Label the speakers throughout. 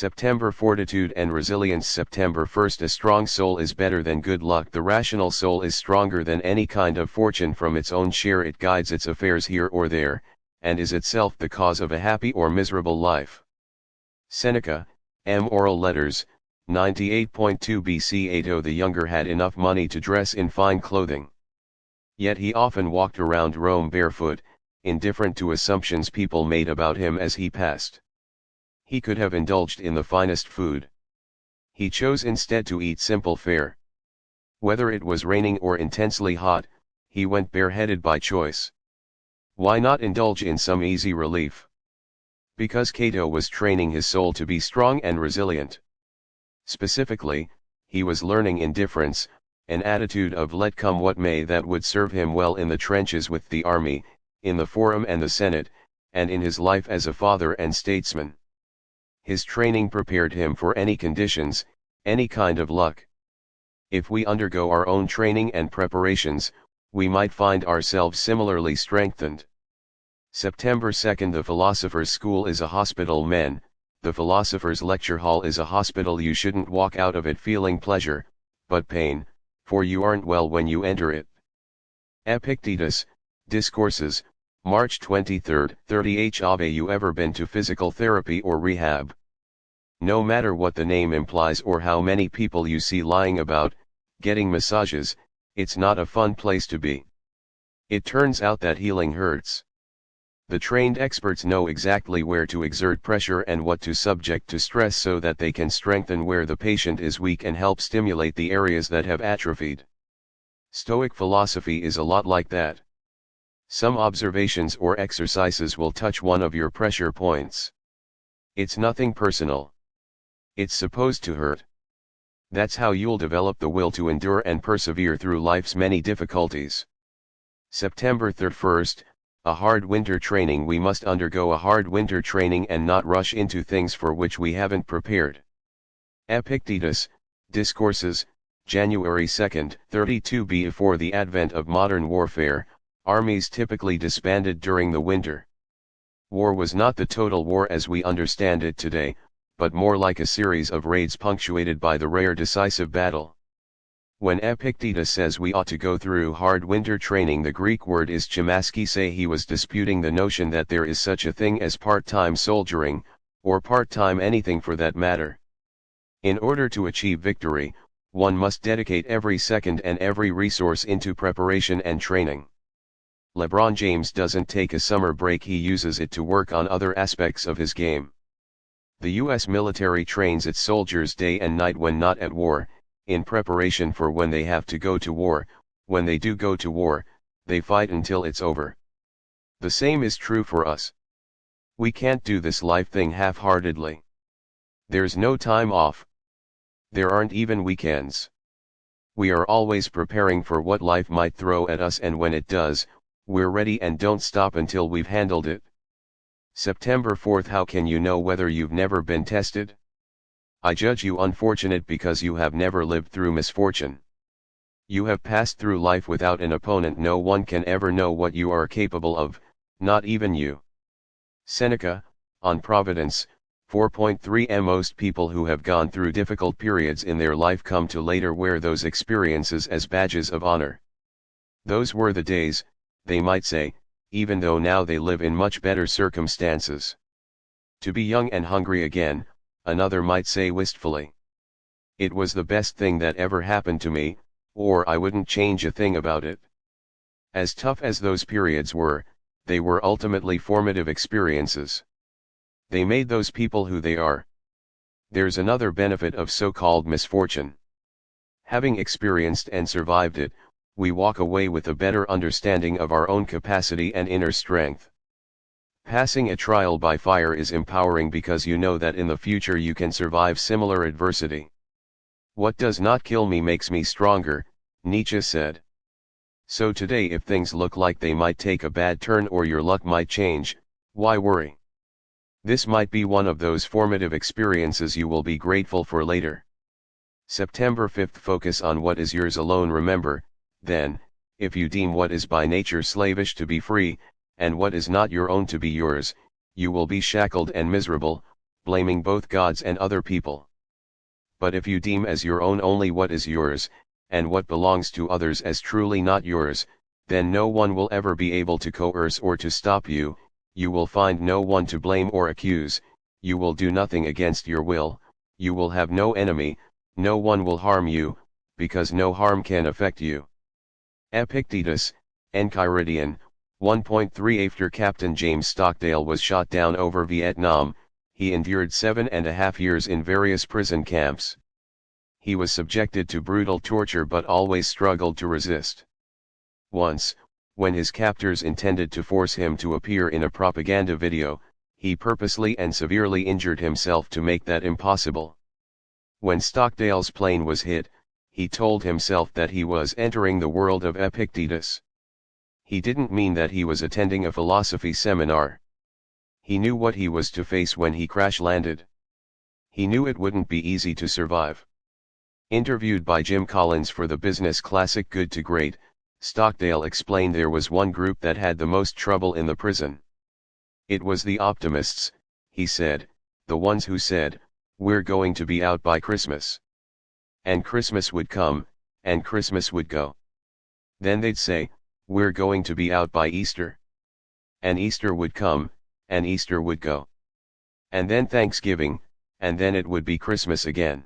Speaker 1: September Fortitude and Resilience. September 1st. A strong soul is better than good luck. The rational soul is stronger than any kind of fortune. From its own share it guides its affairs here or there, and is itself the cause of a happy or miserable life. Seneca, M. Oral Letters, 98.2 BC. Ato the Younger had enough money to dress in fine clothing. Yet he often walked around Rome barefoot, indifferent to assumptions people made about him as he passed. He could have indulged in the finest food. He chose instead to eat simple fare. Whether it was raining or intensely hot, he went bareheaded by choice. Why not indulge in some easy relief? Because Cato was training his soul to be strong and resilient. Specifically, he was learning indifference, an attitude of let come what may that would serve him well in the trenches with the army, in the forum and the senate, and in his life as a father and statesman. His training prepared him for any conditions, any kind of luck. If we undergo our own training and preparations, we might find ourselves similarly strengthened. September 2nd. The philosopher's school is a hospital. Men, the philosopher's lecture hall is a hospital. You shouldn't walk out of it feeling pleasure, but pain, for you aren't well when you enter it. Epictetus, Discourses, March 23, 30. Have you ever been to physical therapy or rehab? No matter what the name implies or how many people you see lying about, getting massages, it's not a fun place to be. It turns out that healing hurts. The trained experts know exactly where to exert pressure and what to subject to stress so that they can strengthen where the patient is weak and help stimulate the areas that have atrophied. Stoic philosophy is a lot like that. Some observations or exercises will touch one of your pressure points. It's nothing personal. It's supposed to hurt. That's how you'll develop the will to endure and persevere through life's many difficulties. September 31st, a hard winter training. We must undergo a hard winter training and not rush into things for which we haven't prepared. Epictetus, Discourses, January 2, 32. Before the advent of modern warfare, armies typically disbanded during the winter. War was not the total war as we understand it today, but more like a series of raids punctuated by the rare decisive battle. When Epictetus says we ought to go through hard winter training, the Greek word is chimaskise. He was disputing the notion that there is such a thing as part-time soldiering, or part-time anything for that matter. In order to achieve victory, one must dedicate every second and every resource into preparation and training. LeBron James doesn't take a summer break, he uses it to work on other aspects of his game. The U.S. military trains its soldiers day and night when not at war, in preparation for when they have to go to war. When they do go to war, they fight until it's over. The same is true for us. We can't do this life thing half-heartedly. There's no time off. There aren't even weekends. We are always preparing for what life might throw at us, and when it does, we're ready and don't stop until we've handled it. September 4th. How can you know whether you've never been tested? I judge you unfortunate because you have never lived through misfortune. You have passed through life without an opponent. No one can ever know what you are capable of, not even you. Seneca, On Providence, 4.3. Most people who have gone through difficult periods in their life come to later wear those experiences as badges of honor. Those were the days, they might say, even though now they live in much better circumstances. To be young and hungry again, another might say wistfully. It was the best thing that ever happened to me, or I wouldn't change a thing about it. As tough as those periods were, they were ultimately formative experiences. They made those people who they are. There's another benefit of so-called misfortune. Having experienced and survived it, we walk away with a better understanding of our own capacity and inner strength. Passing a trial by fire is empowering because you know that in the future you can survive similar adversity. What does not kill me makes me stronger, Nietzsche said. So today, if things look like they might take a bad turn or your luck might change, why worry? This might be one of those formative experiences you will be grateful for later. September 5th. Focus on what is yours alone. Remember, then, if you deem what is by nature slavish to be free, and what is not your own to be yours, you will be shackled and miserable, blaming both gods and other people. But if you deem as your own only what is yours, and what belongs to others as truly not yours, then no one will ever be able to coerce or to stop you, you will find no one to blame or accuse, you will do nothing against your will, you will have no enemy, no one will harm you, because no harm can affect you. Epictetus, Enchiridion, 1.3. After Captain James Stockdale was shot down over Vietnam, he endured 7.5 years in various prison camps. He was subjected to brutal torture but always struggled to resist. Once, when his captors intended to force him to appear in a propaganda video, he purposely and severely injured himself to make that impossible. When Stockdale's plane was hit, he told himself that he was entering the world of Epictetus. He didn't mean that he was attending a philosophy seminar. He knew what he was to face when he crash-landed. He knew it wouldn't be easy to survive. Interviewed by Jim Collins for the business classic Good to Great, Stockdale explained there was one group that had the most trouble in the prison. It was the optimists, he said, the ones who said, "We're going to be out by Christmas." And Christmas would come, and Christmas would go. Then they'd say, "We're going to be out by Easter." And Easter would come, and Easter would go. And then Thanksgiving, and then it would be Christmas again.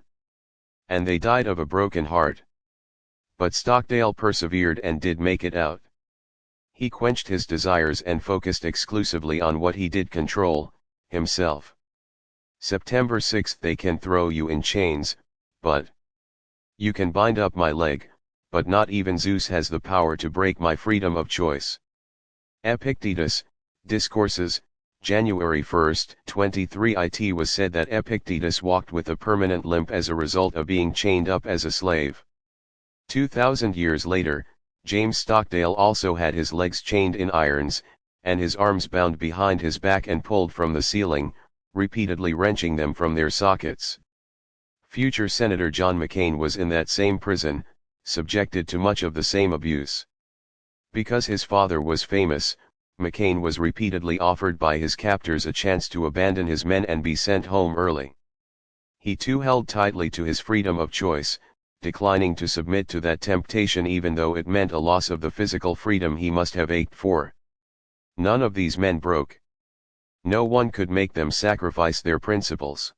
Speaker 1: And they died of a broken heart. But Stockdale persevered and did make it out. He quenched his desires and focused exclusively on what he did control, himself. September 6. They can throw you in chains, but you can bind up my leg, but not even Zeus has the power to break my freedom of choice. Epictetus, Discourses, January 1, 23. It was said that Epictetus walked with a permanent limp as a result of being chained up as a slave. 2,000 years later, James Stockdale also had his legs chained in irons, and his arms bound behind his back and pulled from the ceiling, repeatedly wrenching them from their sockets. Future Senator John McCain was in that same prison, subjected to much of the same abuse. Because his father was famous, McCain was repeatedly offered by his captors a chance to abandon his men and be sent home early. He too held tightly to his freedom of choice, declining to submit to that temptation even though it meant a loss of the physical freedom he must have ached for. None of these men broke. No one could make them sacrifice their principles.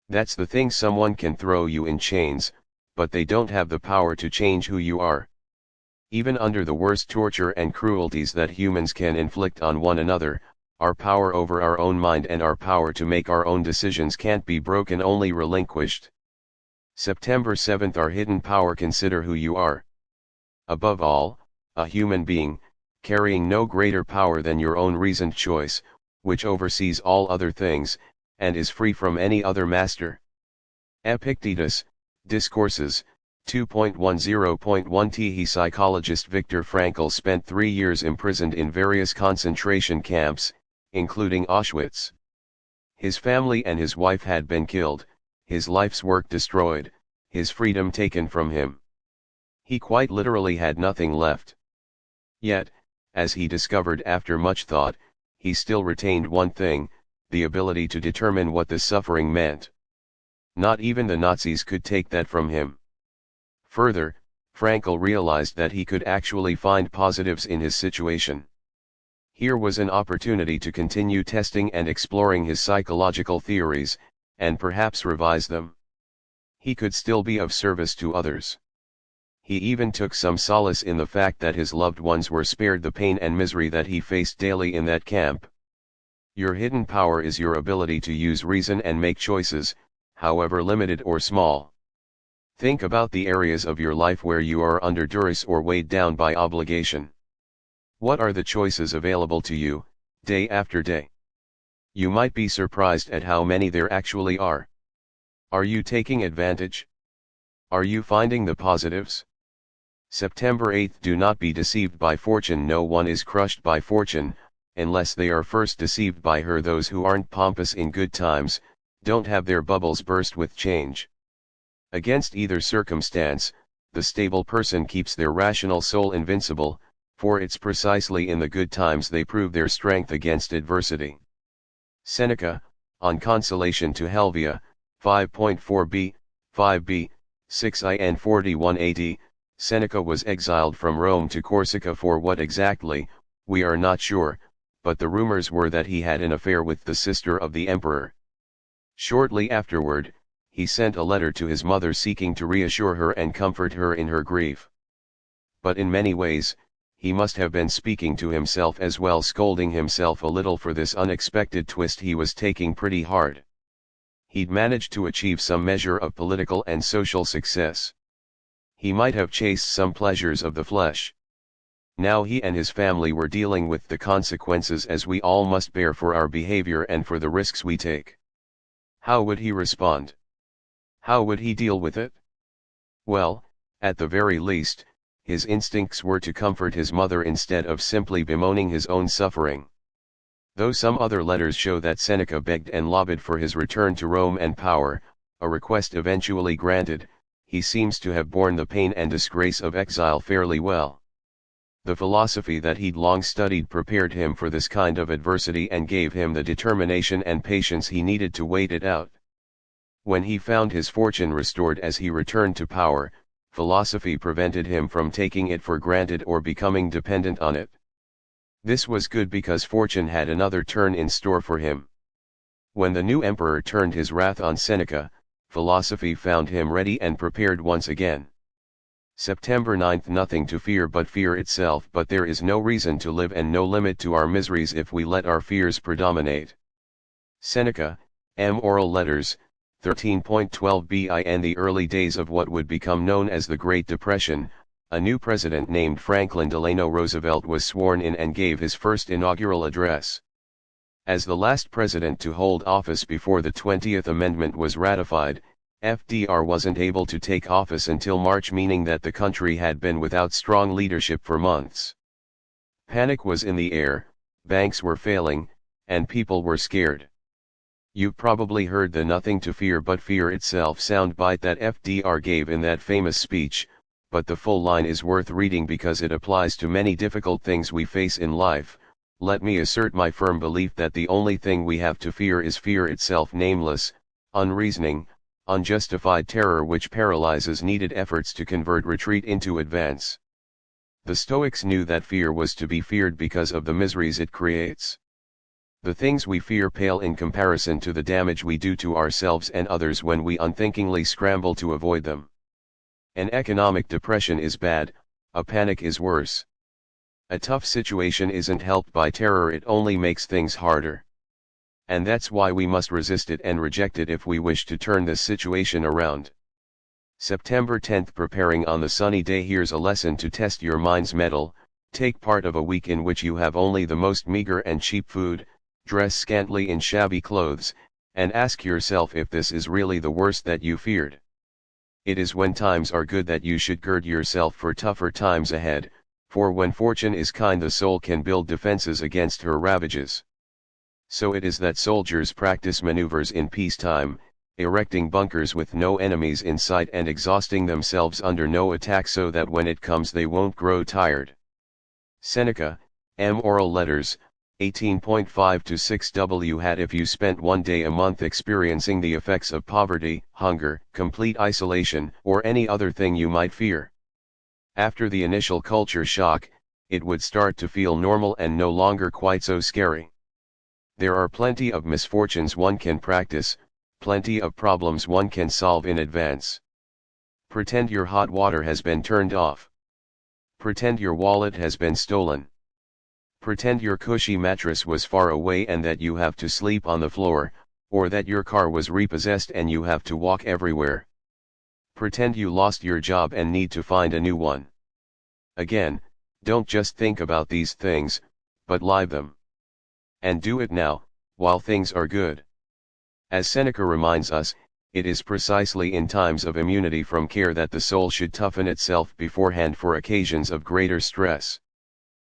Speaker 1: That's the thing, someone can throw you in chains, but they don't have the power to change who you are. Even under the worst torture and cruelties that humans can inflict on one another, our power over our own mind and our power to make our own decisions can't be broken, only relinquished. September 7. Our hidden power. Consider who you are. Above all, a human being, carrying no greater power than your own reasoned choice, which oversees all other things, and is free from any other master. Epictetus, Discourses, 2.10.1. Psychologist Viktor Frankl spent 3 years imprisoned in various concentration camps, including Auschwitz. His family and his wife had been killed, his life's work destroyed, his freedom taken from him. He quite literally had nothing left. Yet, as he discovered after much thought, he still retained one thing, the ability to determine what the suffering meant. Not even the Nazis could take that from him. Further, Frankl realized that he could actually find positives in his situation. Here was an opportunity to continue testing and exploring his psychological theories, and perhaps revise them. He could still be of service to others. He even took some solace in the fact that his loved ones were spared the pain and misery that he faced daily in that camp. Your hidden power is your ability to use reason and make choices, however limited or small. Think about the areas of your life where you are under duress or weighed down by obligation. What are the choices available to you, day after day? You might be surprised at how many there actually are. Are you taking advantage? Are you finding the positives? September 8. Do not be deceived by fortune. No one is crushed by fortune, unless they are first deceived by her. Those who aren't pompous in good times, don't have their bubbles burst with change. Against either circumstance, the stable person keeps their rational soul invincible, for it's precisely in the good times they prove their strength against adversity. Seneca, On Consolation to Helvia, 5.4b, 5b, 6i and 41 AD, Seneca was exiled from Rome to Corsica for what exactly, we are not sure, but the rumors were that he had an affair with the sister of the emperor. Shortly afterward, he sent a letter to his mother seeking to reassure her and comfort her in her grief. But in many ways, he must have been speaking to himself as well, scolding himself a little for this unexpected twist he was taking pretty hard. He'd managed to achieve some measure of political and social success. He might have chased some pleasures of the flesh. Now he and his family were dealing with the consequences, as we all must bear for our behavior and for the risks we take. How would he respond? How would he deal with it? Well, at the very least, his instincts were to comfort his mother instead of simply bemoaning his own suffering. Though some other letters show that Seneca begged and lobbied for his return to Rome and power, a request eventually granted, he seems to have borne the pain and disgrace of exile fairly well. The philosophy that he'd long studied prepared him for this kind of adversity and gave him the determination and patience he needed to wait it out. When he found his fortune restored as he returned to power, philosophy prevented him from taking it for granted or becoming dependent on it. This was good because fortune had another turn in store for him. When the new emperor turned his wrath on Seneca, philosophy found him ready and prepared once again. September 9. Nothing to fear but fear itself, but there is no reason to live and no limit to our miseries if we let our fears predominate. Seneca, M. Oral Letters, 13.12b. In the early days of what would become known as the Great Depression, a new president named Franklin Delano Roosevelt was sworn in and gave his first inaugural address. As the last president to hold office before the 20th Amendment was ratified, FDR wasn't able to take office until March, meaning that the country had been without strong leadership for months. Panic was in the air, banks were failing, and people were scared. You probably heard the "nothing to fear but fear itself" soundbite that FDR gave in that famous speech, but the full line is worth reading because it applies to many difficult things we face in life. Let me assert my firm belief that the only thing we have to fear is fear itself, nameless, unreasoning, unjustified terror which paralyzes needed efforts to convert retreat into advance. The Stoics knew that fear was to be feared because of the miseries it creates. The things we fear pale in comparison to the damage we do to ourselves and others when we unthinkingly scramble to avoid them. An economic depression is bad, a panic is worse. A tough situation isn't helped by terror, it only makes things harder. And that's why we must resist it and reject it if we wish to turn this situation around. September 10. Preparing on the sunny day. Here's a lesson to test your mind's mettle. Take part of a week in which you have only the most meager and cheap food, dress scantily in shabby clothes, and ask yourself if this is really the worst that you feared. It is when times are good that you should gird yourself for tougher times ahead, for when fortune is kind the soul can build defenses against her ravages. So it is that soldiers practice maneuvers in peacetime, erecting bunkers with no enemies in sight and exhausting themselves under no attack so that when it comes they won't grow tired. Seneca, M. Oral Letters, 18.5-6. Had if you spent one day a month experiencing the effects of poverty, hunger, complete isolation, or any other thing you might fear. After the initial culture shock, it would start to feel normal and no longer quite so scary. There are plenty of misfortunes one can practice, plenty of problems one can solve in advance. Pretend your hot water has been turned off. Pretend your wallet has been stolen. Pretend your cushy mattress was far away and that you have to sleep on the floor, or that your car was repossessed and you have to walk everywhere. Pretend you lost your job and need to find a new one. Again, don't just think about these things, but live them. And do it now, while things are good. As Seneca reminds us, it is precisely in times of immunity from care that the soul should toughen itself beforehand for occasions of greater stress.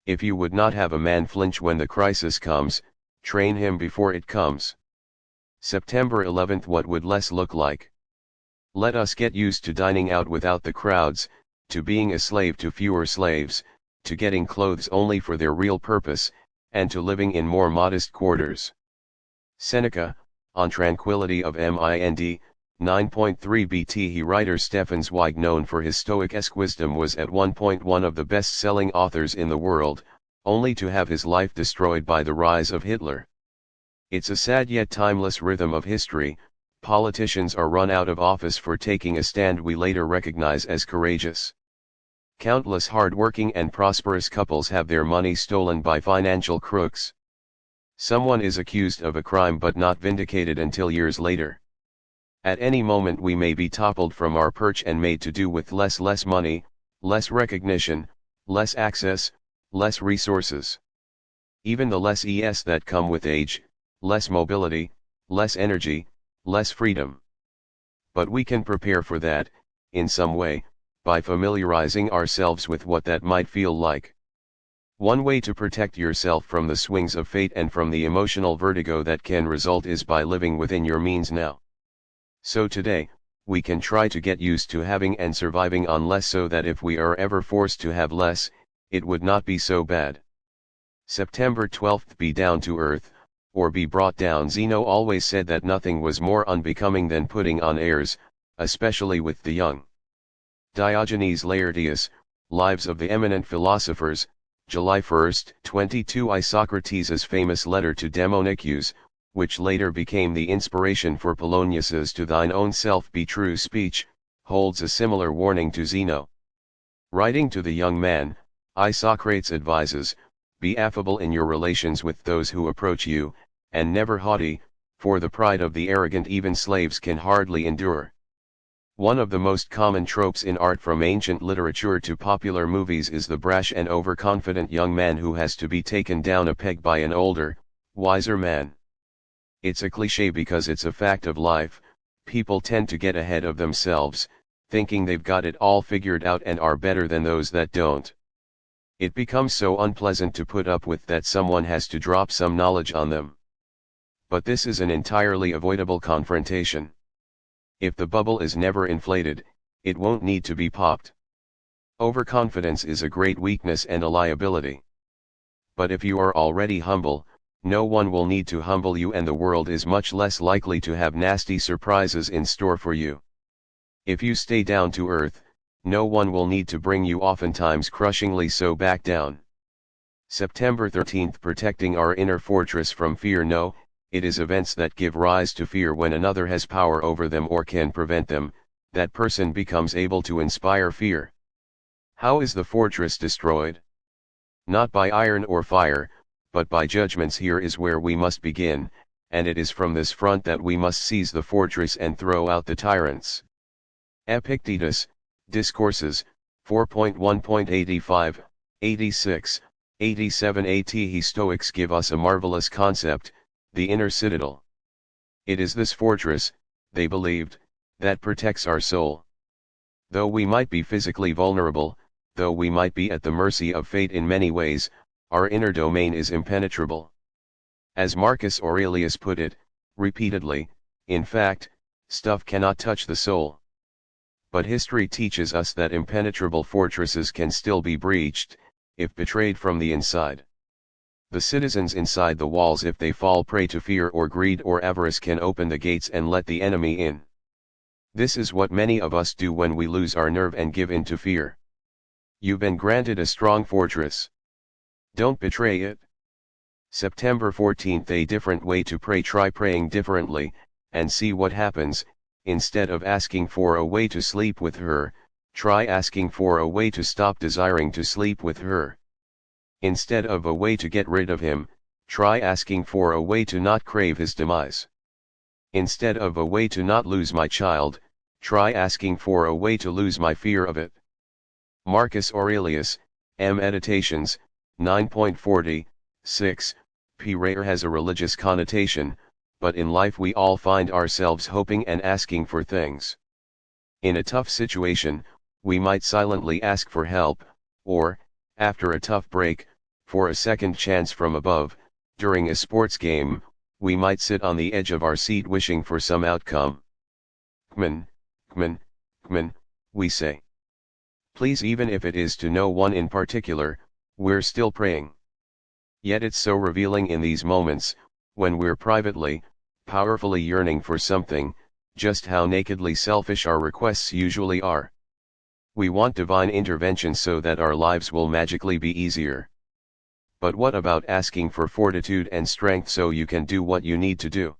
Speaker 1: If you would not have a man flinch when the crisis comes, train him before it comes. September 11. What would less look like? Let us get used to dining out without the crowds, to being a slave to fewer slaves, to getting clothes only for their real purpose, and to living in more modest quarters. Seneca, on tranquility of mind. 9.3 BT writer Stefan Zweig, known for his Stoic-esque wisdom, was at one point one of the best-selling authors in the world, only to have his life destroyed by the rise of Hitler. It's a sad yet timeless rhythm of history. Politicians are run out of office for taking a stand we later recognize as courageous. Countless hard-working and prosperous couples have their money stolen by financial crooks. Someone is accused of a crime but not vindicated until years later. At any moment we may be toppled from our perch and made to do with less money, less recognition, less access, less resources. Even the less es that come with age, less mobility, less energy, less freedom. But we can prepare for that, in some way, by familiarizing ourselves with what that might feel like. One way to protect yourself from the swings of fate and from the emotional vertigo that can result is by living within your means now. So today, we can try to get used to having and surviving on less, so that if we are ever forced to have less, it would not be so bad. September 12. Be down to earth, or be brought down. Zeno always said that nothing was more unbecoming than putting on airs, especially with the young. Diogenes Laertius, Lives of the Eminent Philosophers, July 1, 22. Socrates' famous letter to Demonicus, which later became the inspiration for Polonius's "To thine own self be true" speech, holds a similar warning to Zeno. Writing to the young man, Socrates advises, "Be affable in your relations with those who approach you, and never haughty, for the pride of the arrogant even slaves can hardly endure." One of the most common tropes in art, from ancient literature to popular movies, is the brash and overconfident young man who has to be taken down a peg by an older, wiser man. It's a cliché because it's a fact of life. People tend to get ahead of themselves, thinking they've got it all figured out and are better than those that don't. It becomes so unpleasant to put up with that someone has to drop some knowledge on them. But this is an entirely avoidable confrontation. If the bubble is never inflated, it won't need to be popped. Overconfidence is a great weakness and a liability. But if you are already humble, no one will need to humble you, and the world is much less likely to have nasty surprises in store for you. If you stay down to earth, no one will need to bring you oftentimes crushingly so back down. September 13. Protecting our inner fortress from fear. No, it is events that give rise to fear when another has power over them or can prevent them, that person becomes able to inspire fear. How is the fortress destroyed? Not by iron or fire, but by judgments. Here is where we must begin, and it is from this front that we must seize the fortress and throw out the tyrants. Epictetus, Discourses, 4.1.85, 86, 87 AT. Stoics give us a marvelous concept, the inner citadel. It is this fortress, they believed, that protects our soul. Though we might be physically vulnerable, though we might be at the mercy of fate in many ways, our inner domain is impenetrable. As Marcus Aurelius put it, repeatedly, in fact, stuff cannot touch the soul. But history teaches us that impenetrable fortresses can still be breached, if betrayed from the inside. The citizens inside the walls, if they fall prey to fear or greed or avarice, can open the gates and let the enemy in. This is what many of us do when we lose our nerve and give in to fear. You've been granted a strong fortress. Don't betray it. September 14. A different way to pray. Try praying differently, and see what happens. Instead of asking for a way to sleep with her, try asking for a way to stop desiring to sleep with her. Instead of a way to get rid of him, try asking for a way to not crave his demise. Instead of a way to not lose my child, try asking for a way to lose my fear of it. Marcus Aurelius, Meditations, 9.40, 6. Prayer has a religious connotation, but in life we all find ourselves hoping and asking for things. In a tough situation, we might silently ask for help, or, after a tough break, for a second chance from above. During a sports game, we might sit on the edge of our seat wishing for some outcome. Kman, kman, kman, we say. Please, even if it is to no one in particular, we're still praying. Yet it's so revealing in these moments, when we're privately, powerfully yearning for something, just how nakedly selfish our requests usually are. We want divine intervention so that our lives will magically be easier. But what about asking for fortitude and strength so you can do what you need to do?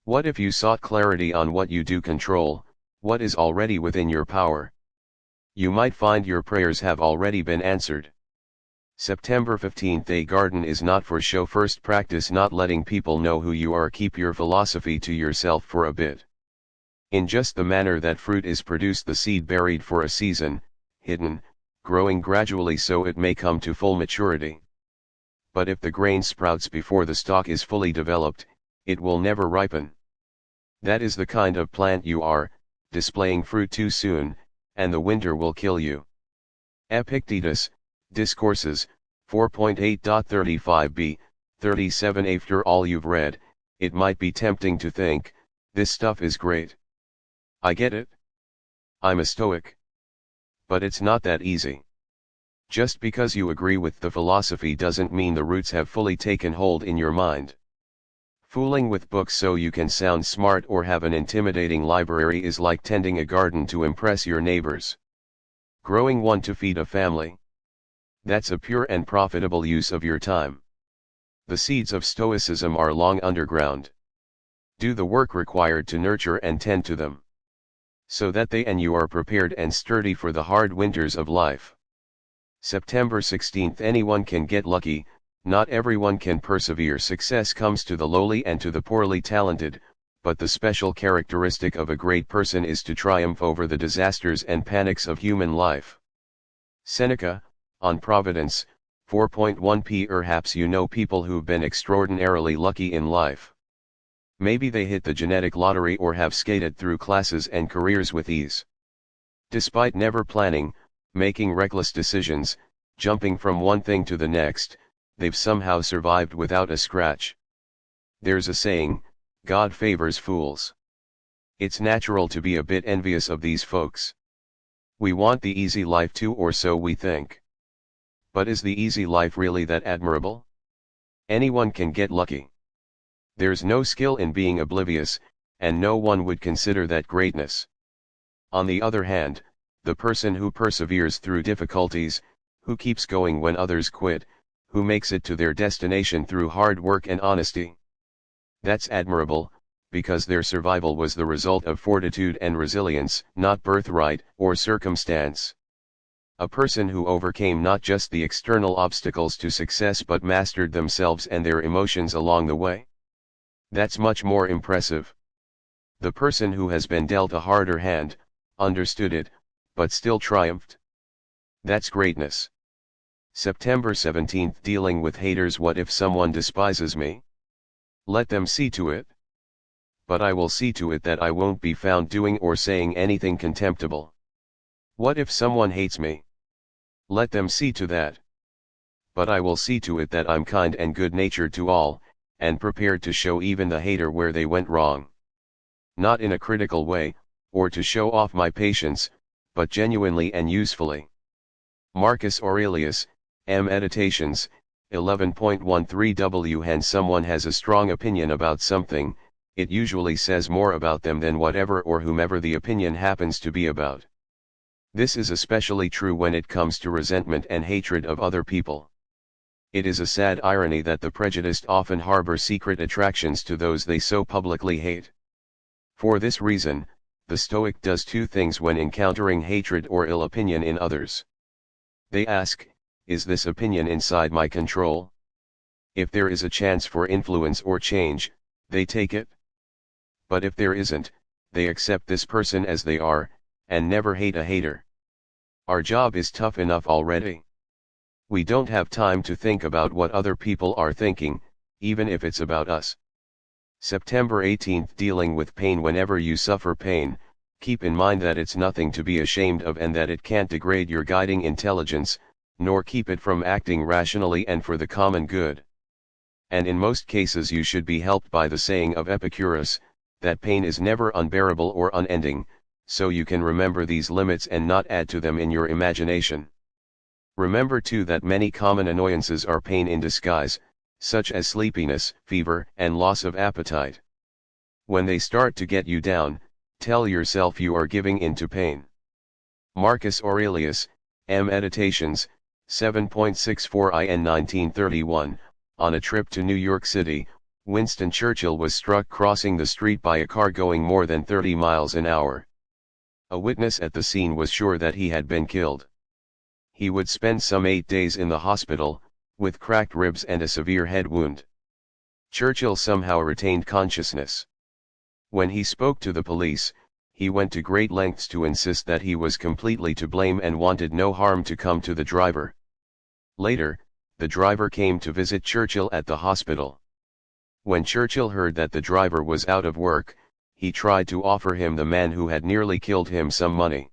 Speaker 1: What if you sought clarity on what you do control, what is already within your power? You might find your prayers have already been answered. September 15th. A garden is not for show. First, practice not letting people know who you are. Keep your philosophy to yourself for a bit. In just the manner that fruit is produced, the seed buried for a season, hidden, growing gradually so it may come to full maturity. But if the grain sprouts before the stalk is fully developed, it will never ripen. That is the kind of plant you are, displaying fruit too soon, and the winter will kill you. Epictetus, Discourses, 4.8.35b, 37. After all you've read, it might be tempting to think, this stuff is great. I get it. I'm a Stoic. But it's not that easy. Just because you agree with the philosophy doesn't mean the roots have fully taken hold in your mind. Fooling with books so you can sound smart or have an intimidating library is like tending a garden to impress your neighbors. Growing one to feed a family. That's a pure and profitable use of your time. The seeds of Stoicism are long underground. Do the work required to nurture and tend to them, so that they and you are prepared and sturdy for the hard winters of life. September 16th. Anyone can get lucky, not everyone can persevere. Success comes to the lowly and to the poorly talented, but the special characteristic of a great person is to triumph over the disasters and panics of human life. Seneca, on Providence, 4.1. Perhaps you know people who've been extraordinarily lucky in life. Maybe they hit the genetic lottery or have skated through classes and careers with ease. Despite never planning, making reckless decisions, jumping from one thing to the next, they've somehow survived without a scratch. There's a saying, God favors fools. It's natural to be a bit envious of these folks. We want the easy life too, or so we think. But is the easy life really that admirable? Anyone can get lucky. There's no skill in being oblivious, and no one would consider that greatness. On the other hand, the person who perseveres through difficulties, who keeps going when others quit, who makes it to their destination through hard work and honesty. That's admirable, because their survival was the result of fortitude and resilience, not birthright or circumstance. A person who overcame not just the external obstacles to success but mastered themselves and their emotions along the way. That's much more impressive. The person who has been dealt a harder hand, understood it, but still triumphed. That's greatness. September 17th. Dealing with haters. What if someone despises me? Let them see to it. But I will see to it that I won't be found doing or saying anything contemptible. What if someone hates me? Let them see to that. But I will see to it that I'm kind and good-natured to all, and prepared to show even the hater where they went wrong. Not in a critical way, or to show off my patience, but genuinely and usefully. Marcus Aurelius, Meditations, 11.13. When someone has a strong opinion about something, it usually says more about them than whatever or whomever the opinion happens to be about. This is especially true when it comes to resentment and hatred of other people. It is a sad irony that the prejudiced often harbor secret attractions to those they so publicly hate. For this reason, the Stoic does two things when encountering hatred or ill opinion in others. They ask, is this opinion inside my control? If there is a chance for influence or change, they take it. But if there isn't, they accept this person as they are, and never hate a hater. Our job is tough enough already. We don't have time to think about what other people are thinking, even if it's about us. September 18th. Dealing with pain. Whenever you suffer pain, keep in mind that it's nothing to be ashamed of and that it can't degrade your guiding intelligence, nor keep it from acting rationally and for the common good. And in most cases you should be helped by the saying of Epicurus, that pain is never unbearable or unending, so you can remember these limits and not add to them in your imagination. Remember too that many common annoyances are pain in disguise, such as sleepiness, fever, and loss of appetite. When they start to get you down, tell yourself you are giving in to pain. Marcus Aurelius, Meditations, 7.64 in 1931, on a trip to New York City, Winston Churchill was struck crossing the street by a car going more than 30 miles an hour. A witness at the scene was sure that he had been killed. He would spend some 8 days in the hospital, with cracked ribs and a severe head wound. Churchill somehow retained consciousness. When he spoke to the police, he went to great lengths to insist that he was completely to blame and wanted no harm to come to the driver. Later, the driver came to visit Churchill at the hospital. When Churchill heard that the driver was out of work, he tried to offer him, the man who had nearly killed him, some money.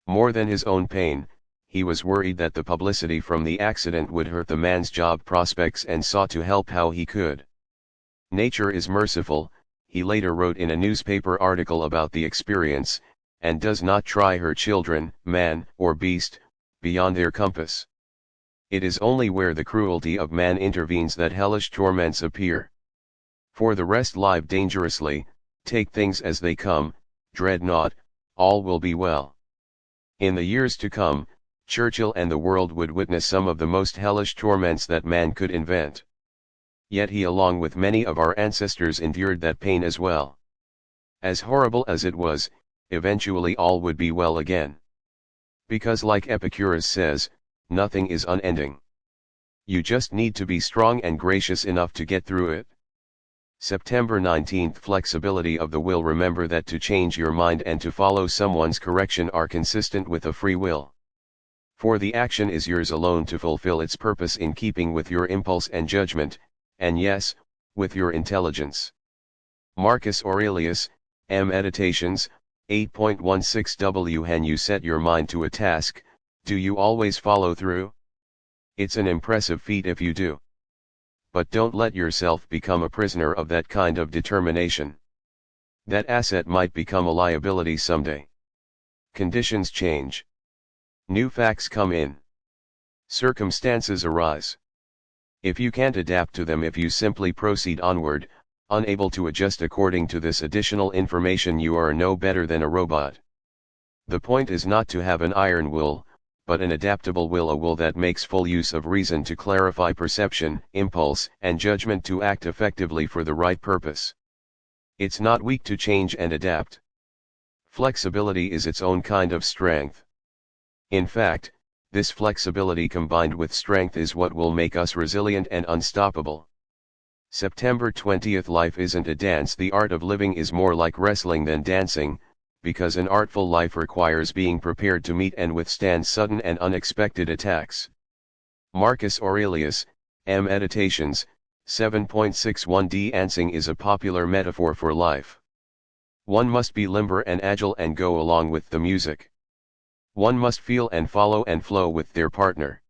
Speaker 1: More than his own pain, he was worried that the publicity from the accident would hurt the man's job prospects and sought to help how he could. Nature is merciful, he later wrote in a newspaper article about the experience, and does not try her children, man or beast, beyond their compass. It is only where the cruelty of man intervenes that hellish torments appear. For the rest, live dangerously, take things as they come, dread not, all will be well. In the years to come, Churchill and the world would witness some of the most hellish torments that man could invent. Yet he, along with many of our ancestors, endured that pain as well. As horrible as it was, eventually all would be well again. Because, like Epicurus says, nothing is unending. You just need to be strong and gracious enough to get through it. September 19th. Flexibility of the will. Remember that to change your mind and to follow someone's correction are consistent with a free will. For the action is yours alone to fulfill its purpose in keeping with your impulse and judgment, and yes, with your intelligence. Marcus Aurelius, Meditations, 8.16. When you set your mind to a task, do you always follow through? It's an impressive feat if you do. But don't let yourself become a prisoner of that kind of determination. That asset might become a liability someday. Conditions change. New facts come in. Circumstances arise. If you can't adapt to them, if you simply proceed onward, unable to adjust according to this additional information, you are no better than a robot. The point is not to have an iron will, but an adaptable will, a will that makes full use of reason to clarify perception, impulse, and judgment to act effectively for the right purpose. It's not weak to change and adapt. Flexibility is its own kind of strength. In fact, this flexibility combined with strength is what will make us resilient and unstoppable. September 20th. Life isn't a dance. The art of living is more like wrestling than dancing, because an artful life requires being prepared to meet and withstand sudden and unexpected attacks. Marcus Aurelius, Meditations, 7.61. Dancing is a popular metaphor for life. One must be limber and agile and go along with the music. One must feel and follow and flow with their partner.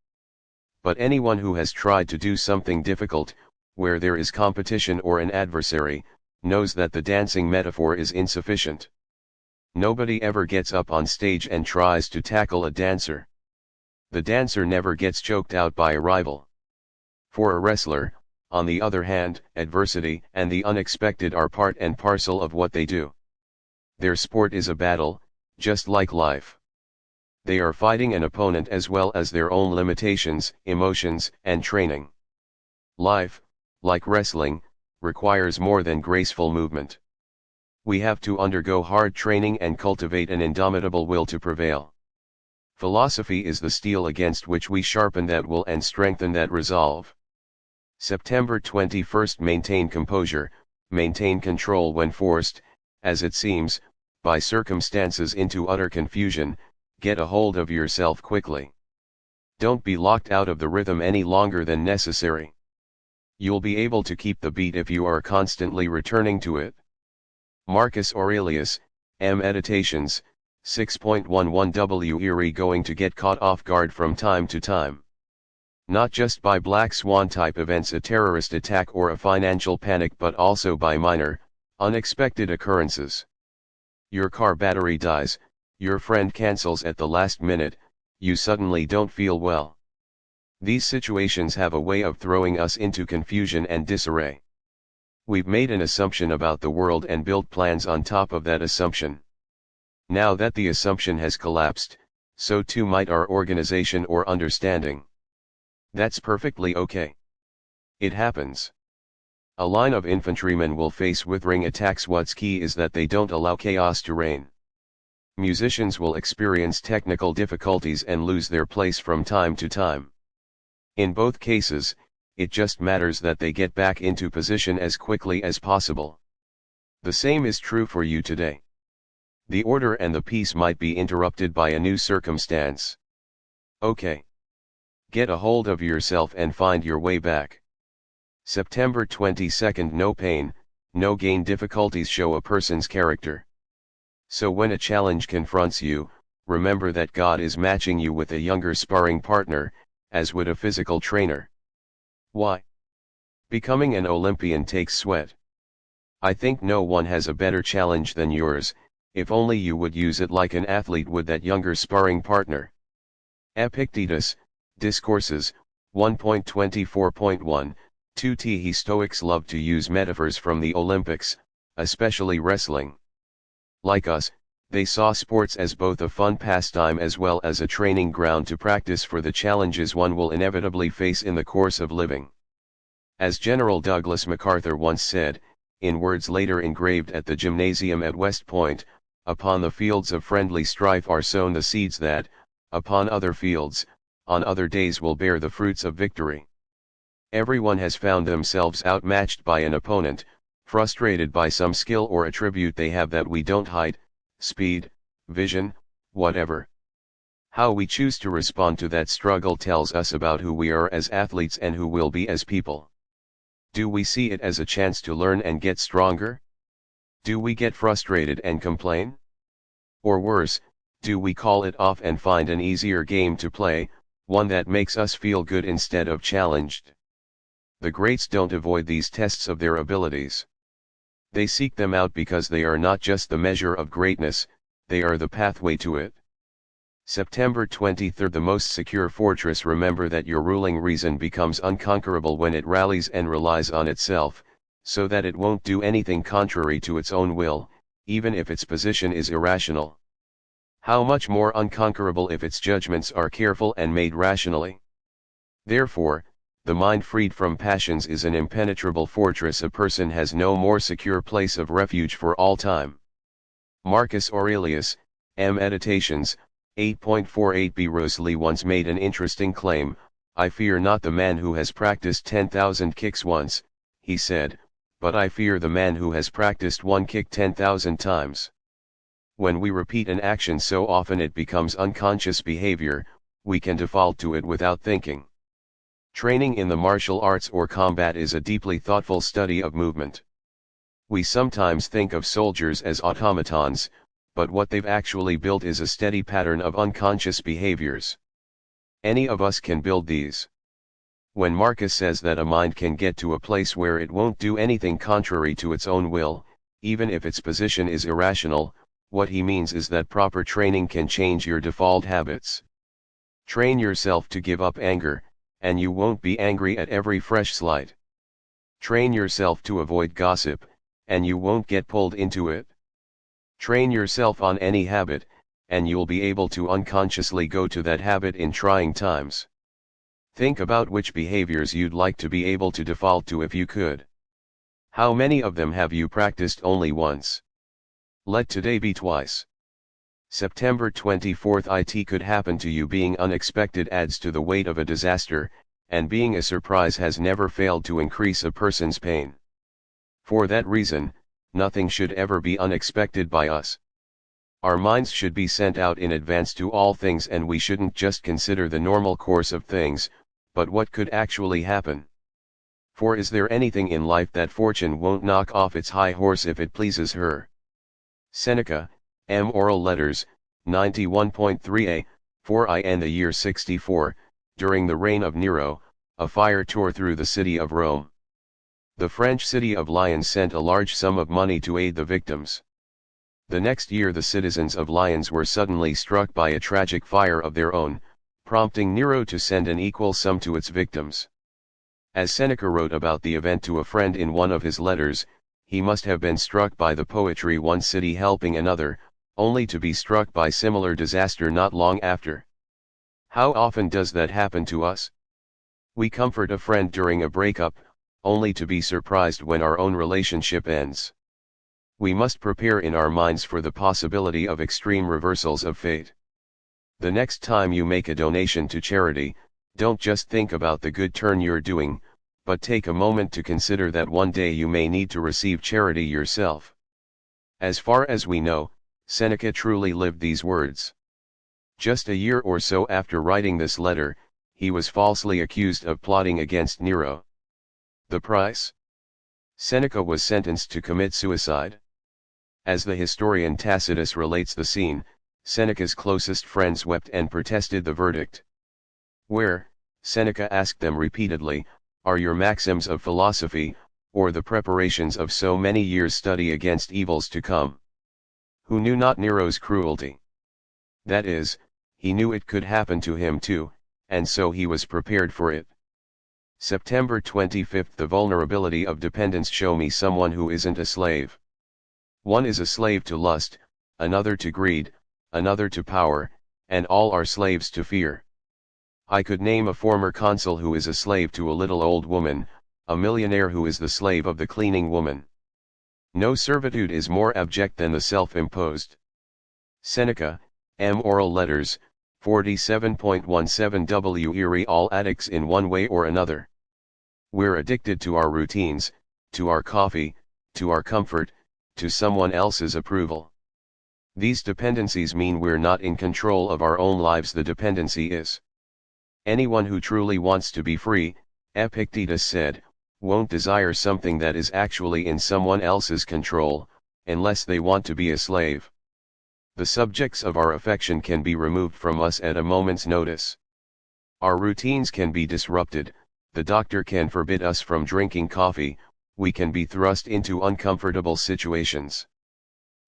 Speaker 1: But anyone who has tried to do something difficult, where there is competition or an adversary, knows that the dancing metaphor is insufficient. Nobody ever gets up on stage and tries to tackle a dancer. The dancer never gets choked out by a rival. For a wrestler, on the other hand, adversity and the unexpected are part and parcel of what they do. Their sport is a battle, just like life. They are fighting an opponent as well as their own limitations, emotions, and training. Life, like wrestling, requires more than graceful movement. We have to undergo hard training and cultivate an indomitable will to prevail. Philosophy is the steel against which we sharpen that will and strengthen that resolve. September 21st. Maintain composure, maintain control when forced, as it seems, by circumstances into utter confusion. Get a hold of yourself quickly. Don't be locked out of the rhythm any longer than necessary. You'll be able to keep the beat if you are constantly returning to it. Marcus Aurelius, Meditations, 6.11. Eerie going to get caught off guard from time to time. Not just by black swan type events, a terrorist attack or a financial panic, but also by minor, unexpected occurrences. Your car battery dies, your friend cancels at the last minute, you suddenly don't feel well. These situations have a way of throwing us into confusion and disarray. We've made an assumption about the world and built plans on top of that assumption. Now that the assumption has collapsed, so too might our organization or understanding. That's perfectly okay. It happens. A line of infantrymen will face withering attacks. What's key is that they don't allow chaos to reign. Musicians will experience technical difficulties and lose their place from time to time. In both cases, it just matters that they get back into position as quickly as possible. The same is true for you today. The order and the peace might be interrupted by a new circumstance. Okay. Get a hold of yourself and find your way back. September 22nd. No pain, no gain. Difficulties show a person's character. So when a challenge confronts you, remember that God is matching you with a younger sparring partner, as would a physical trainer. Why? Becoming an Olympian takes sweat. I think no one has a better challenge than yours, if only you would use it like an athlete would that younger sparring partner. Epictetus, Discourses, 1.24.1, 2th. Stoics love to use metaphors from the Olympics, especially wrestling. Like us, they saw sports as both a fun pastime as well as a training ground to practice for the challenges one will inevitably face in the course of living. As General Douglas MacArthur once said, in words later engraved at the gymnasium at West Point, upon the fields of friendly strife are sown the seeds that, upon other fields, on other days will bear the fruits of victory. Everyone has found themselves outmatched by an opponent, frustrated by some skill or attribute they have that we don't: height, speed, vision, whatever. How we choose to respond to that struggle tells us about who we are as athletes and who we'll be as people. Do we see it as a chance to learn and get stronger? Do we get frustrated and complain? Or worse, do we call it off and find an easier game to play, one that makes us feel good instead of challenged? The greats don't avoid these tests of their abilities. They seek them out because they are not just the measure of greatness, they are the pathway to it. September 23rd. The most secure fortress. Remember that your ruling reason becomes unconquerable when it rallies and relies on itself, so that it won't do anything contrary to its own will, even if its position is irrational. How much more unconquerable if its judgments are careful and made rationally. Therefore, the mind freed from passions is an impenetrable fortress. A person has no more secure place of refuge for all time. Marcus Aurelius, Meditations, 8.48b. Rosalie once made an interesting claim. I fear not the man who has practiced 10,000 kicks once, he said, but I fear the man who has practiced one kick 10,000 times. When we repeat an action so often it becomes unconscious behavior, we can default to it without thinking. Training in the martial arts or combat is a deeply thoughtful study of movement. We sometimes think of soldiers as automatons, but what they've actually built is a steady pattern of unconscious behaviors. Any of us can build these. When Marcus says that a mind can get to a place where it won't do anything contrary to its own will, even if its position is irrational, what he means is that proper training can change your default habits. Train yourself to give up anger, and you won't be angry at every fresh slight. Train yourself to avoid gossip, and you won't get pulled into it. Train yourself on any habit, and you'll be able to unconsciously go to that habit in trying times. Think about which behaviors you'd like to be able to default to if you could. How many of them have you practiced only once? Let today be twice. September 24th. It could happen to you. Being unexpected adds to the weight of a disaster, and being a surprise has never failed to increase a person's pain. For that reason, nothing should ever be unexpected by us. Our minds should be sent out in advance to all things, and we shouldn't just consider the normal course of things, but what could actually happen. For is there anything in life that fortune won't knock off its high horse if it pleases her? Seneca, M. Oral Letters, 91.3a, 4i. In the year 64, during the reign of Nero, a fire tore through the city of Rome. The French city of Lyons sent a large sum of money to aid the victims. The next year the citizens of Lyons were suddenly struck by a tragic fire of their own, prompting Nero to send an equal sum to its victims. As Seneca wrote about the event to a friend in one of his letters, he must have been struck by the poetry one city helping another, only to be struck by similar disaster not long after. How often does that happen to us? We comfort a friend during a breakup, only to be surprised when our own relationship ends. We must prepare in our minds for the possibility of extreme reversals of fate. The next time you make a donation to charity, don't just think about the good turn you're doing, but take a moment to consider that one day you may need to receive charity yourself. As far as we know, Seneca truly lived these words. Just a year or so after writing this letter, he was falsely accused of plotting against Nero. The price? Seneca was sentenced to commit suicide. As the historian Tacitus relates the scene, Seneca's closest friends wept and protested the verdict. Where, Seneca asked them repeatedly, are your maxims of philosophy, or the preparations of so many years' study against evils to come? Who knew not Nero's cruelty? That is, he knew it could happen to him too, and so he was prepared for it. September 25. The vulnerability of dependence. Show me someone who isn't a slave. One is a slave to lust, another to greed, another to power, and all are slaves to fear. I could name a former consul who is a slave to a little old woman, a millionaire who is the slave of the cleaning woman. No servitude is more abject than the self-imposed. Seneca, M. Oral Letters, 47.17. We're all addicts in one way or another. We're addicted to our routines, to our coffee, to our comfort, to someone else's approval. These dependencies mean we're not in control of our own lives. The dependency is. Anyone who truly wants to be free, Epictetus said, won't desire something that is actually in someone else's control, unless they want to be a slave. The subjects of our affection can be removed from us at a moment's notice. Our routines can be disrupted, the doctor can forbid us from drinking coffee, we can be thrust into uncomfortable situations.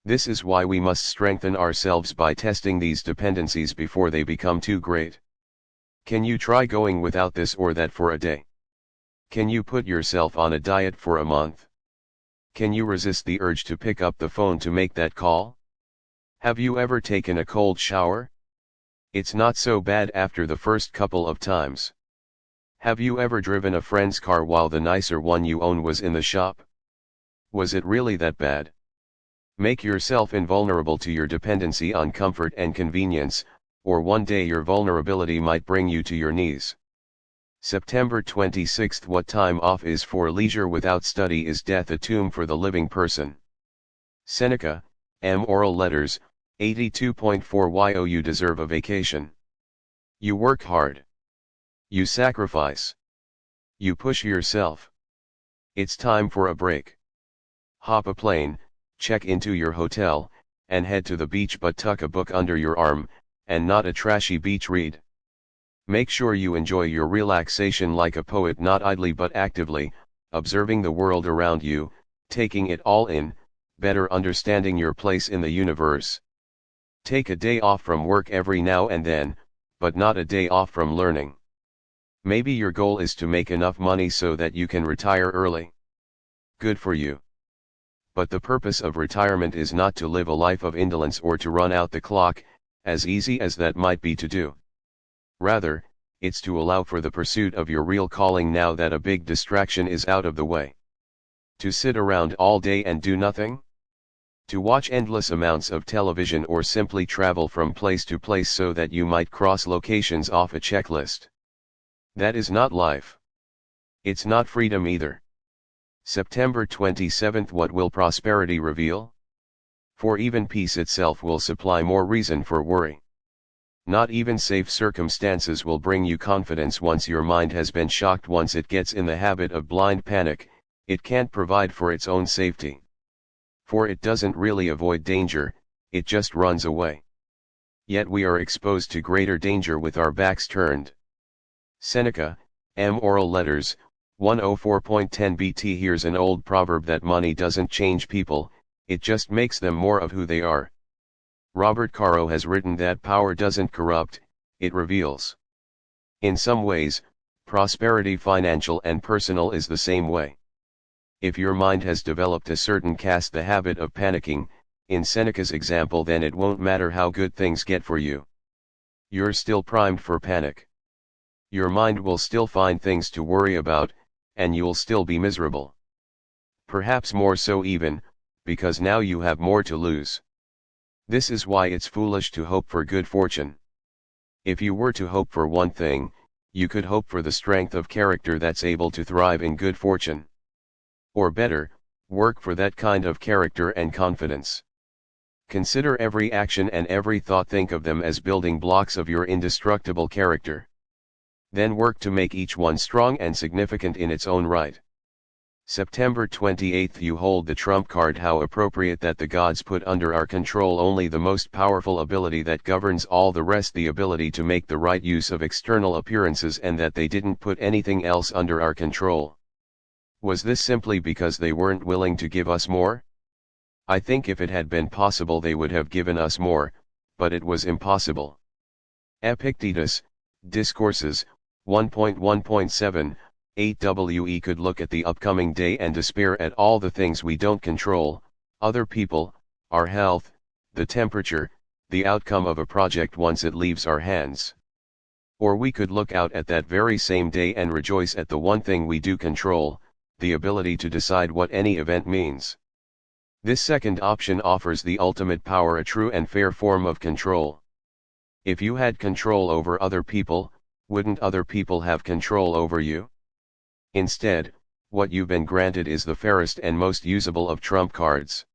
Speaker 1: This is why we must strengthen ourselves by testing these dependencies before they become too great. Can you try going without this or that for a day? Can you put yourself on a diet for a month? Can you resist the urge to pick up the phone to make that call? Have you ever taken a cold shower? It's not so bad after the first couple of times. Have you ever driven a friend's car while the nicer one you own was in the shop? Was it really that bad? Make yourself invulnerable to your dependency on comfort and convenience, or one day your vulnerability might bring you to your knees. September 26. What time off is for leisure without study is death, a tomb for the living person. Seneca, M. Oral Letters, 82.4. You deserve a vacation. You work hard. You sacrifice. You push yourself. It's time for a break. Hop a plane, check into your hotel, and head to the beach, but tuck a book under your arm, and not a trashy beach read. Make sure you enjoy your relaxation like a poet, not idly but actively, observing the world around you, taking it all in, better understanding your place in the universe. Take a day off from work every now and then, but not a day off from learning. Maybe your goal is to make enough money so that you can retire early. Good for you. But the purpose of retirement is not to live a life of indolence or to run out the clock, as easy as that might be to do. Rather, it's to allow for the pursuit of your real calling now that a big distraction is out of the way. To sit around all day and do nothing? To watch endless amounts of television or simply travel from place to place so that you might cross locations off a checklist? That is not life. It's not freedom either. September 27. What will prosperity reveal? For even peace itself will supply more reason for worry. Not even safe circumstances will bring you confidence once your mind has been shocked. Once it gets in the habit of blind panic, it can't provide for its own safety. For it doesn't really avoid danger, it just runs away. Yet we are exposed to greater danger with our backs turned. Seneca, M. Oral Letters, 104.10 BT. Here's an old proverb that money doesn't change people, it just makes them more of who they are. Robert Caro has written that power doesn't corrupt, it reveals. In some ways, Prosperity, financial and personal, is the same way. If your mind has developed a certain cast the habit of panicking, in Seneca's example, then it won't matter how good things get for you. You're still primed for panic. Your mind will still find things to worry about, and you'll still be miserable. Perhaps more so even, because now you have more to lose. This is why it's foolish to hope for good fortune. If you were to hope for one thing, you could hope for the strength of character that's able to thrive in good fortune. Or better, work for that kind of character and confidence. Consider every action and every thought, think of them as building blocks of your indestructible character. Then work to make each one strong and significant in its own right. September 28. You hold the trump card. How appropriate that the gods put under our control only the most powerful ability that governs all the rest, the ability to make the right use of external appearances, and that they didn't put anything else under our control. Was this simply because they weren't willing to give us more? I think if it had been possible they would have given us more, but it was impossible. Epictetus, Discourses, 1.1.7, 8we could look at the upcoming day and despair at all the things we don't control, other people, our health, the temperature, the outcome of a project once it leaves our hands. Or we could look out at that very same day and rejoice at the one thing we do control, the ability to decide what any event means. This second option offers the ultimate power, a true and fair form of control. If you had control over other people, wouldn't other people have control over you? Instead, what you've been granted is the fairest and most usable of trump cards.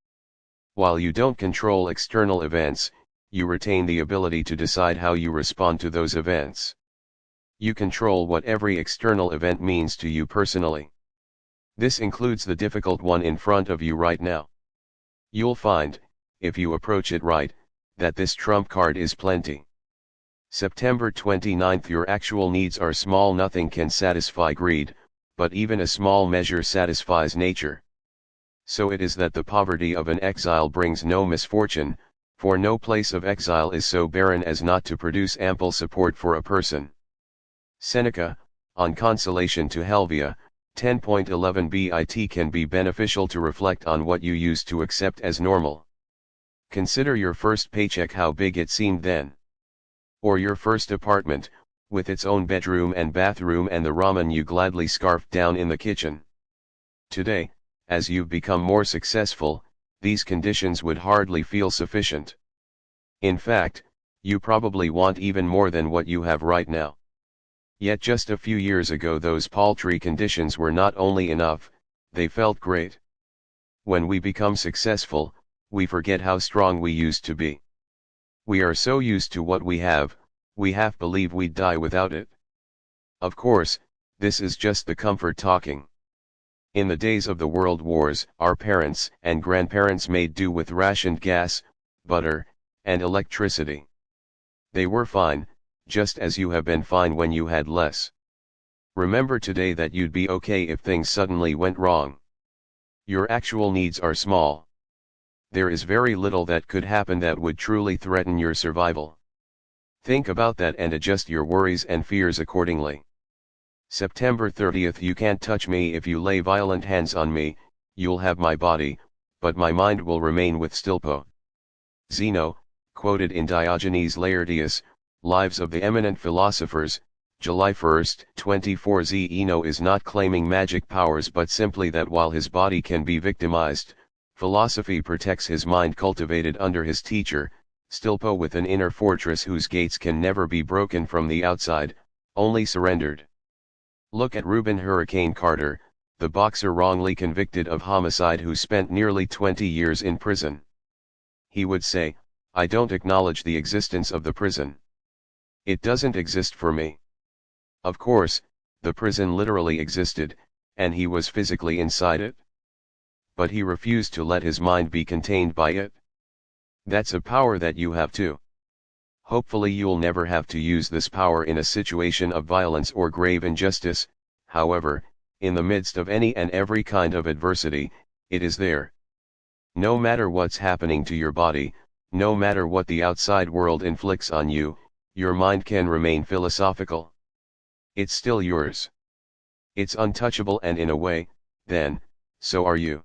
Speaker 1: While you don't control external events, you retain the ability to decide how you respond to those events. You control what every external event means to you personally. This includes the difficult one in front of you right now. You'll find, if you approach it right, that this trump card is plenty. September 29. Your actual needs are small. Nothing can satisfy greed, but even a small measure satisfies nature. So it is that the poverty of an exile brings no misfortune, for no place of exile is so barren as not to produce ample support for a person. Seneca, on Consolation to Helvia, 10.11. It can be beneficial to reflect on what you used to accept as normal. Consider your first paycheck, how big it seemed then. Or your first apartment, with its own bedroom and bathroom and the ramen you gladly scarfed down in the kitchen. Today, as you've become more successful, these conditions would hardly feel sufficient. In fact, you probably want even more than what you have right now. Yet just a few years ago those paltry conditions were not only enough, they felt great. When we become successful, we forget how strong we used to be. We are so used to what we have, we half believe we'd die without it. Of course, this is just the comfort talking. In the days of the world wars, our parents and grandparents made do with rationed gas, butter, and electricity. They were fine, just as you have been fine when you had less. Remember today that you'd be okay if things suddenly went wrong. Your actual needs are small. There is very little that could happen that would truly threaten your survival. Think about that and adjust your worries and fears accordingly. September 30. You can't touch me. If you lay violent hands on me, you'll have my body, but my mind will remain with Stilpo. Zeno, quoted in Diogenes Laertius, Lives of the Eminent Philosophers, July 1, 24. Zeno is not claiming magic powers but simply that while his body can be victimized, philosophy protects his mind cultivated under his teacher, Stilpo, with an inner fortress whose gates can never be broken from the outside, only surrendered. Look at Reuben Hurricane Carter, the boxer wrongly convicted of homicide who spent nearly 20 years in prison. He would say, "I don't acknowledge the existence of the prison. It doesn't exist for me." Of course, the prison literally existed, and he was physically inside it. But he refused to let his mind be contained by it. That's a power that you have too. Hopefully you'll never have to use this power in a situation of violence or grave injustice. However, in the midst of any and every kind of adversity, it is there. No matter what's happening to your body, no matter what the outside world inflicts on you, your mind can remain philosophical. It's still yours. It's untouchable, and in a way, then, so are you.